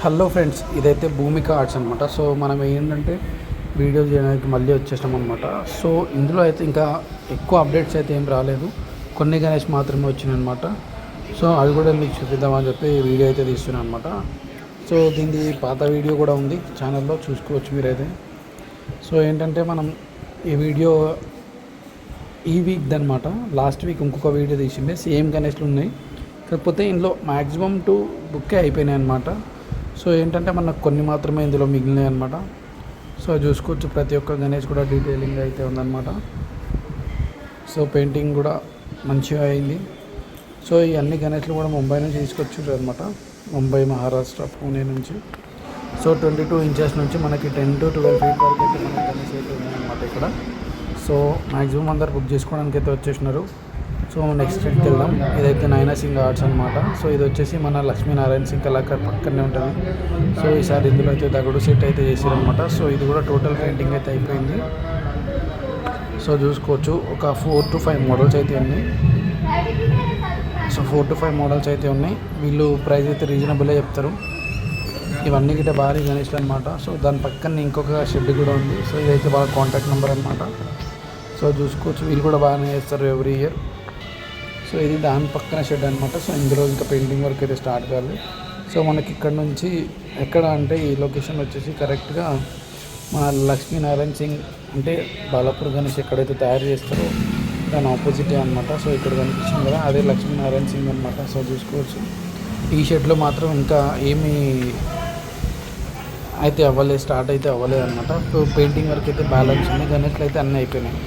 Hello friends, ఇదైతే భూమిక arts అనమాట. So మనం ఏంటంటే వీడియో చేయడానికి మళ్ళీ వచ్చేసాం అనమాట. సో ఇందులో అయితే ఇంకా ఎక్కువ అప్డేట్స్ అయితే ఏం రాలేదు, కొన్ని గణేష్ మాత్రమే వచ్చినాయి అనమాట. సో అవి కూడా మీకు చూపిద్దామని చెప్పి వీడియో అయితే తీస్తున్నాను అనమాట. సో దీనికి పాత వీడియో కూడా ఉంది ఛానల్లో, చూసుకోవచ్చు మీరైతే. సో ఏంటంటే మనం ఈ వీడియో ఈ వీక్ది అనమాట. లాస్ట్ వీక్ ఇంకొక వీడియో తీసిండే, సేమ్ గణేష్లు ఉన్నాయి, కాకపోతే ఇందులో మ్యాక్సిమం 2 బుక్కే అయిపోయినాయి అనమాట. సో ఏంటంటే మనకు కొన్ని మాత్రమే ఇందులో మిగిలినాయి అనమాట. సో చూసుకోవచ్చు, ప్రతి ఒక్క గణేష్ కూడా డీటెయిలింగ్ అయితే ఉందన్నమాట. సో పెయింటింగ్ కూడా మంచిగా అయింది. సో ఈ అన్ని గణేష్లు కూడా ముంబై నుంచి తీసుకొచ్చారు అనమాట, ముంబై, మహారాష్ట్ర, పూణే నుంచి. సో 22 ఇంచెస్ నుంచి మనకి 10 to 12 feet వరకు అయితే మనకి గణేష్ అయితే ఉన్నాయన్నమాట ఇక్కడ. సో మ్యాక్సిమం అందరు బుక్ చేసుకోవడానికి అయితే వచ్చేసినారు. సో నెక్స్ట్ సెట్కి వెళ్దాం. ఇదైతే నైనా సింగ్ ఆర్ట్స్ అనమాట. సో ఇది వచ్చేసి మన లక్ష్మీనారాయణ సింగ్ కళాకారు పక్కనే ఉంటుంది. సో ఈసారి ఇందులో అయితే దగడు సెట్ అయితే చేసారనమాట. సో ఇది కూడా టోటల్ పెయింటింగ్ అయితే అయిపోయింది. సో చూసుకోవచ్చు, ఒక 4 to 5 మోడల్స్ అయితే ఉన్నాయి. సో 4 to 5 మోడల్స్ అయితే ఉన్నాయి. వీళ్ళు ప్రైస్ అయితే రీజనబుల్గా చెప్తారు. ఇవన్నీ గిట్ట భారీ గణేష్లు అనమాట. సో దాని పక్కన ఇంకొక షెడ్ కూడా ఉంది. సో ఇదైతే వాళ్ళ కాంటాక్ట్ నెంబర్ అనమాట. సో చూసుకోవచ్చు, వీళ్ళు కూడా బాగానే చేస్తారు ఎవ్రీ ఇయర్. సో ఇది దాని పక్కన షెడ్ అనమాట. సో ఇందులో ఇంకా పెయింటింగ్ వర్క్ అయితే స్టార్ట్ కావాలి. సో మనకి ఇక్కడ నుంచి ఎక్కడ అంటే ఈ లొకేషన్ వచ్చేసి కరెక్ట్గా మన లక్ష్మీనారాయణ సింగ్ అంటే బాలాపూర్ గణేష్ ఎక్కడైతే తయారు చేస్తారో దాని ఆపోజిటే అనమాట. సో ఇక్కడ కనిపిస్తుంది కదా, అదే లక్ష్మీనారాయణ సింగ్ అనమాట. సో చూసుకోవచ్చు, ఈ షెడ్లో మాత్రం ఇంకా ఏమీ అయితే అవ్వలేదు, స్టార్ట్ అయితే అవ్వలేదు అనమాట. సో పెయింటింగ్ వర్క్ అయితే బ్యాలెన్స్ ఉంది, గణేష్లు అయితే అన్నీ అయిపోయినాయి.